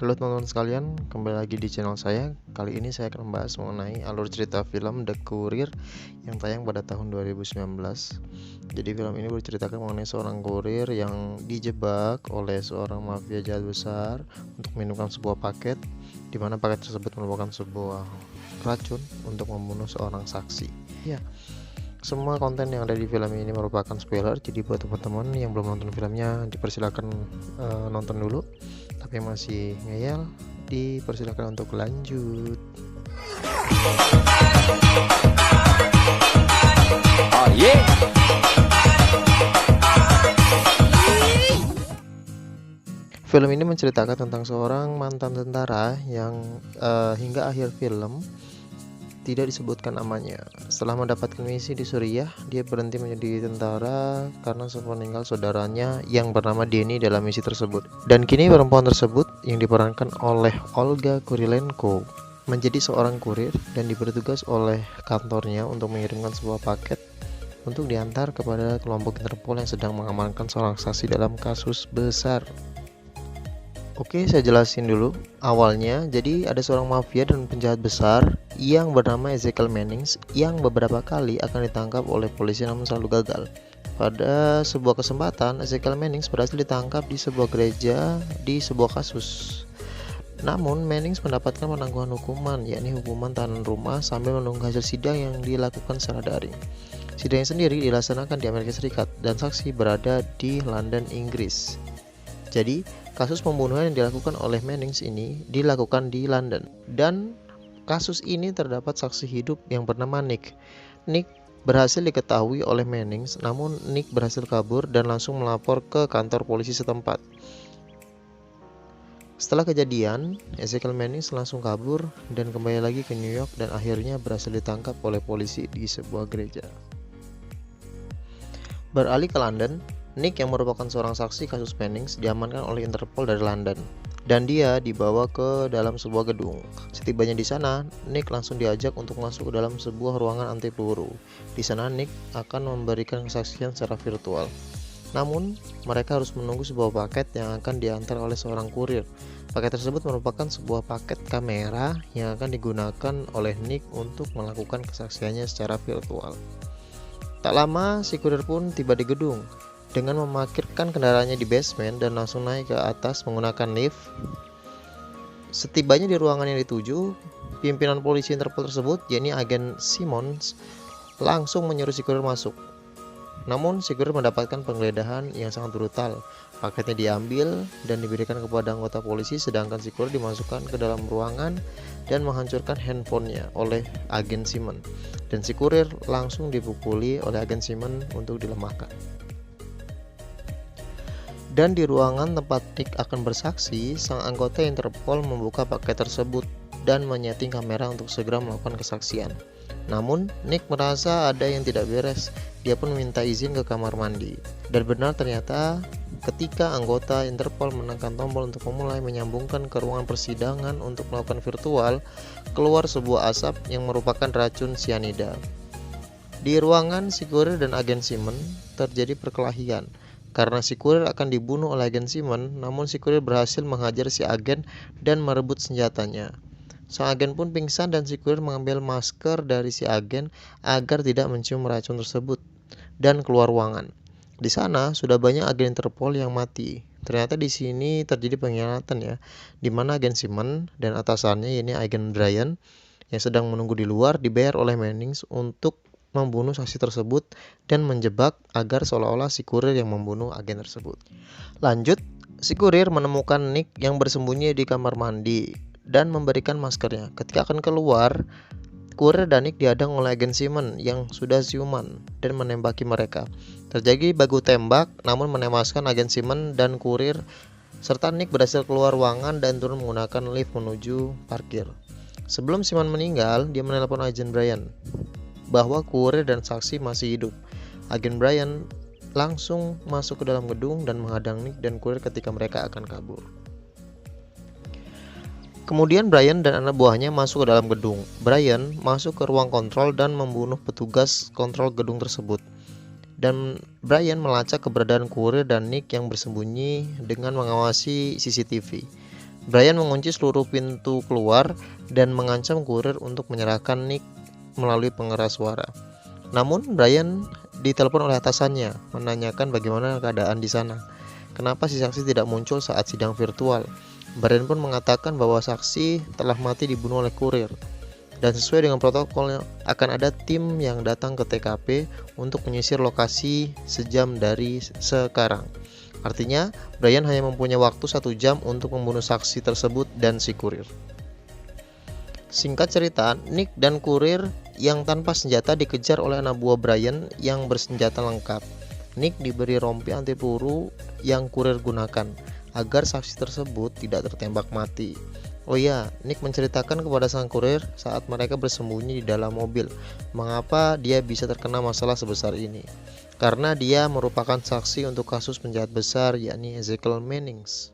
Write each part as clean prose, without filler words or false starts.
Halo teman-teman sekalian, kembali lagi di channel saya. Kali ini saya akan membahas mengenai alur cerita film The Courier yang tayang pada tahun 2019. Jadi film ini berceritakan mengenai seorang kurir yang dijebak oleh seorang mafia jahat besar untuk menemukan sebuah paket, di mana paket tersebut merupakan sebuah racun untuk membunuh seorang saksi. Ya, semua konten yang ada di film ini merupakan spoiler, jadi buat teman-teman yang belum nonton filmnya dipersilakan nonton dulu. Tapi yang masih ngeyel dipersilakan untuk lanjut. Oh yeah. Film ini menceritakan tentang seorang mantan tentara yang hingga akhir film tidak disebutkan namanya. Setelah mendapatkan misi di Suriah, dia berhenti menjadi tentara karena sepeninggal saudaranya yang bernama Denny dalam misi tersebut. Dan kini perempuan tersebut yang diperankan oleh Olga Kurilenko menjadi seorang kurir dan diberi tugas oleh kantornya untuk mengirimkan sebuah paket untuk diantar kepada kelompok Interpol yang sedang mengamankan seorang saksi dalam kasus besar. Oke, saya jelasin dulu awalnya. Jadi ada seorang mafia dan penjahat besar yang bernama Ezekiel Mannings yang beberapa kali akan ditangkap oleh polisi namun selalu gagal. Pada sebuah kesempatan, Ezekiel Mannings berhasil ditangkap di sebuah gereja di sebuah kasus. Namun Mannings mendapatkan penangguhan hukuman, yakni hukuman tahanan rumah sambil menunggu hasil sidang yang dilakukan secara daring. Sidang sendiri dilaksanakan di Amerika Serikat dan saksi berada di London, Inggris. Jadi, kasus pembunuhan yang dilakukan oleh Mannings ini dilakukan di London. Dan kasus ini terdapat saksi hidup yang bernama Nick. Nick berhasil diketahui oleh Mannings, namun Nick berhasil kabur dan langsung melapor ke kantor polisi setempat. Setelah kejadian, Ezekiel Mannings langsung kabur dan kembali lagi ke New York dan akhirnya berhasil ditangkap oleh polisi di sebuah gereja. Beralih ke London, Nick yang merupakan seorang saksi kasus Mannings diamankan oleh Interpol dari London dan dia dibawa ke dalam sebuah gedung. Setibanya di sana, Nick langsung diajak untuk masuk ke dalam sebuah ruangan anti peluru. Di sana Nick akan memberikan kesaksian secara virtual. Namun, mereka harus menunggu sebuah paket yang akan diantar oleh seorang kurir. Paket tersebut merupakan sebuah paket kamera yang akan digunakan oleh Nick untuk melakukan kesaksiannya secara virtual. Tak lama, si kurir pun tiba di gedung dengan memarkirkan kendaraannya di basement dan langsung naik ke atas menggunakan lift. Setibanya di ruangan yang dituju, pimpinan polisi Interpol tersebut, yakni agen Simmons, langsung menyuruh si kurir masuk. Namun si kurir mendapatkan penggeledahan yang sangat brutal. Paketnya diambil dan diberikan kepada anggota polisi, sedangkan si kurir dimasukkan ke dalam ruangan dan menghancurkan handphonenya oleh agen Simmons. Dan si kurir langsung dipukuli oleh agen Simmons untuk dilemahkan. Dan di ruangan tempat Nick akan bersaksi, sang anggota Interpol membuka paket tersebut dan menyeting kamera untuk segera melakukan kesaksian. Namun, Nick merasa ada yang tidak beres. Dia pun meminta izin ke kamar mandi. Dan benar ternyata ketika anggota Interpol menekan tombol untuk memulai menyambungkan ke ruangan persidangan untuk melakukan virtual, keluar sebuah asap yang merupakan racun sianida. Di ruangan si kurir dan agen Simmons terjadi perkelahian. Karena si kurir akan dibunuh oleh agen Simmons, namun si kurir berhasil menghajar si agen dan merebut senjatanya. Sang agen pun pingsan dan si kurir mengambil masker dari si agen agar tidak mencium racun tersebut dan keluar ruangan. Di sana sudah banyak agen Interpol yang mati. Ternyata di sini terjadi pengkhianatan ya, di mana agen Simmons dan atasannya yakni agen Brian yang sedang menunggu di luar dibayar oleh Mannings untuk membunuh saksi tersebut dan menjebak agar seolah-olah si kurir yang membunuh agen tersebut. Lanjut, si kurir menemukan Nick yang bersembunyi di kamar mandi dan memberikan maskernya. Ketika akan keluar, kurir dan Nick dihadang oleh agen Simmons yang sudah siuman dan menembaki mereka. Terjadi baku tembak, namun menewaskan agen Simmons dan kurir serta Nick berhasil keluar ruangan dan turun menggunakan lift menuju parkir. Sebelum Simmons meninggal, dia menelpon agen Brian bahwa kurir dan saksi masih hidup. Agen Brian langsung masuk ke dalam gedung dan menghadang Nick dan kurir ketika mereka akan kabur. Kemudian Brian dan anak buahnya masuk ke dalam gedung. Brian masuk ke ruang kontrol dan membunuh petugas kontrol gedung tersebut. Dan Brian melacak keberadaan kurir dan Nick yang bersembunyi dengan mengawasi CCTV. Brian mengunci seluruh pintu keluar dan mengancam kurir untuk menyerahkan Nick melalui pengeras suara. Namun Brian ditelepon oleh atasannya menanyakan bagaimana keadaan di sana. Kenapa si saksi tidak muncul saat sidang virtual? Brian pun mengatakan bahwa saksi telah mati dibunuh oleh kurir. Dan sesuai dengan protokol akan ada tim yang datang ke TKP untuk menyisir lokasi sejam dari sekarang. Artinya, Brian hanya mempunyai waktu 1 jam untuk membunuh saksi tersebut dan si kurir. Singkat cerita, Nick dan kurir yang tanpa senjata dikejar oleh anak buah Brian yang bersenjata lengkap. Nick diberi rompi anti peluru yang kurir gunakan agar saksi tersebut tidak tertembak mati. Oh ya, Nick menceritakan kepada sang kurir saat mereka bersembunyi di dalam mobil mengapa dia bisa terkena masalah sebesar ini. Karena dia merupakan saksi untuk kasus penjahat besar yakni Ezekiel Mannings.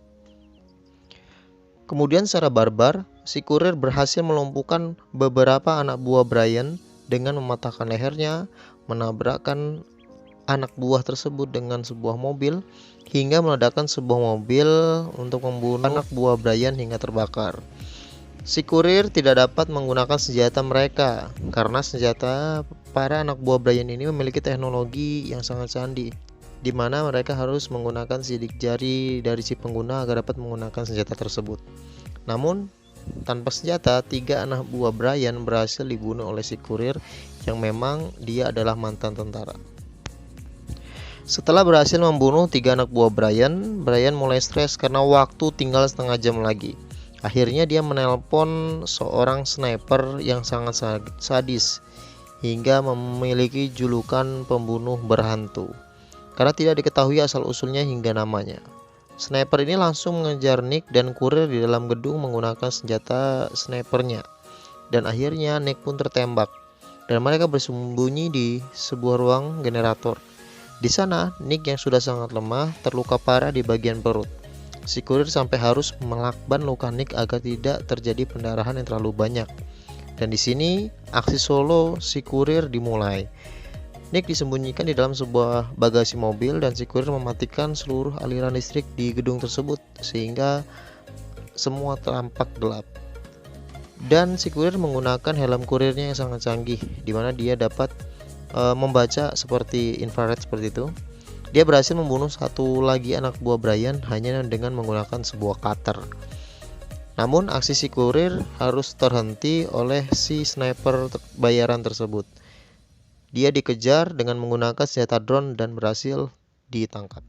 Kemudian secara barbar, si kurir berhasil melumpuhkan beberapa anak buah Brian dengan mematahkan lehernya, menabrakkan anak buah tersebut dengan sebuah mobil, hingga meledakkan sebuah mobil untuk membunuh anak buah Brian hingga terbakar. Si kurir tidak dapat menggunakan senjata mereka karena senjata para anak buah Brian ini memiliki teknologi yang sangat canggih, di mana mereka harus menggunakan sidik jari dari si pengguna agar dapat menggunakan senjata tersebut. Namun, tanpa senjata, 3 anak buah Brian berhasil dibunuh oleh si kurir yang memang dia adalah mantan tentara. Setelah berhasil membunuh 3 anak buah Brian, Brian mulai stres karena waktu tinggal setengah jam lagi. Akhirnya dia menelpon seorang sniper yang sangat sadis hingga memiliki julukan pembunuh berhantu karena tidak diketahui asal-usulnya hingga namanya. Sniper ini langsung mengejar Nick dan kurir di dalam gedung menggunakan senjata snipernya, dan akhirnya Nick pun tertembak dan mereka bersembunyi di sebuah ruang generator. Di sana, Nick yang sudah sangat lemah terluka parah di bagian perut. Si kurir sampai harus melakban luka Nick agar tidak terjadi pendarahan yang terlalu banyak. Dan di sini aksi solo si kurir dimulai. Nick disembunyikan di dalam sebuah bagasi mobil dan si kurir mematikan seluruh aliran listrik di gedung tersebut sehingga semua tampak gelap. Dan si kurir menggunakan helm kurirnya yang sangat canggih, di mana dia dapat membaca seperti infrared seperti itu. Dia berhasil membunuh 1 lagi anak buah Brian hanya dengan menggunakan sebuah cutter. Namun aksi si kurir harus terhenti oleh si sniper bayaran tersebut. Dia dikejar dengan menggunakan senjata drone dan berhasil ditangkap.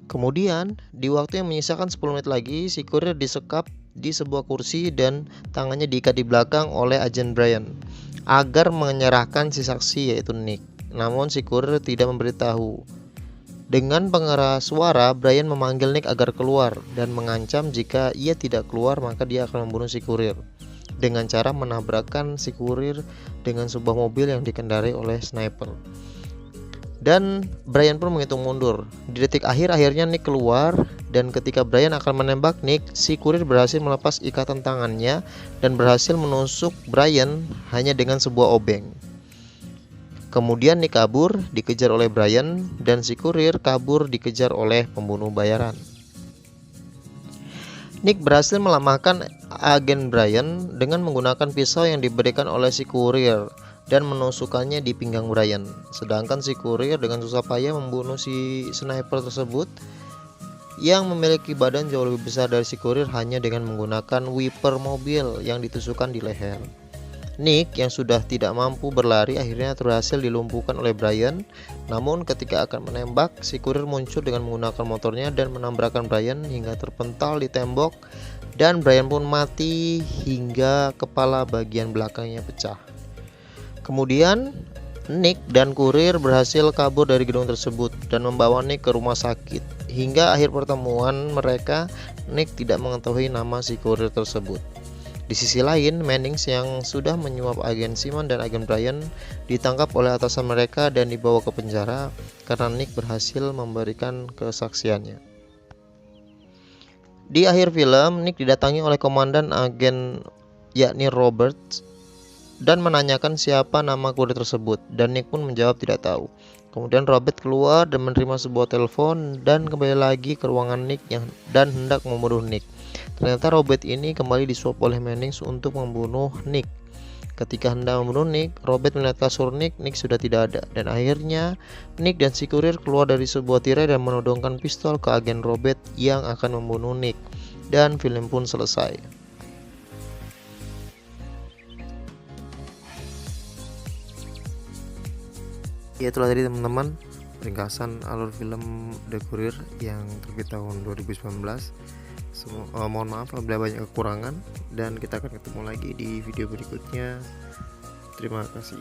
Kemudian di waktu yang menyisakan 10 menit lagi, si kurir disekap di sebuah kursi dan tangannya diikat di belakang oleh agen Brian agar menyerahkan si saksi yaitu Nick. Namun si kurir tidak memberitahu. Dengan pengeras suara, Brian memanggil Nick agar keluar dan mengancam jika ia tidak keluar maka dia akan membunuh si kurir dengan cara menabrakkan si kurir dengan sebuah mobil yang dikendarai oleh sniper. Dan Brian pun menghitung mundur. Di detik akhir akhirnya Nick keluar, dan ketika Brian akan menembak Nick, si kurir berhasil melepas ikatan tangannya dan berhasil menusuk Brian hanya dengan sebuah obeng. Kemudian Nick kabur dikejar oleh Brian dan si kurir kabur dikejar oleh pembunuh bayaran. Nick berhasil melemahkan agen Brian dengan menggunakan pisau yang diberikan oleh si kurir dan menusukkannya di pinggang Brian. Sedangkan si kurir dengan susah payah membunuh si sniper tersebut yang memiliki badan jauh lebih besar dari si kurir hanya dengan menggunakan wiper mobil yang ditusukkan di leher. Nick yang sudah tidak mampu berlari akhirnya berhasil dilumpuhkan oleh Brian. Namun ketika akan menembak, si kurir muncul dengan menggunakan motornya dan menabrakkan Brian hingga terpental di tembok, dan Brian pun mati hingga kepala bagian belakangnya pecah. Kemudian Nick dan kurir berhasil kabur dari gedung tersebut dan membawa Nick ke rumah sakit. Hingga akhir pertemuan mereka, Nick tidak mengetahui nama si kurir tersebut. Di sisi lain, Mannings yang sudah menyuap agen Simon dan agen Brian ditangkap oleh atasan mereka dan dibawa ke penjara karena Nick berhasil memberikan kesaksiannya. Di akhir film, Nick didatangi oleh komandan agen yakni Roberts dan menanyakan siapa nama kurir tersebut, dan Nick pun menjawab tidak tahu. Kemudian Robert keluar dan menerima sebuah telepon dan kembali lagi ke ruangan Nick dan hendak membunuh Nick. Ternyata Robert ini kembali disuap oleh Mannings untuk membunuh Nick. Ketika hendak membunuh Nick, Robert melihat kasur Nick sudah tidak ada, dan akhirnya Nick dan si kurir keluar dari sebuah tirai dan menodongkan pistol ke agen Robert yang akan membunuh Nick. Dan film pun selesai. Ya, itulah tadi teman-teman ringkasan alur film The Courier yang terbit tahun 2019. Mohon maaf apabila banyak kekurangan, dan kita akan ketemu lagi di video berikutnya. Terima kasih.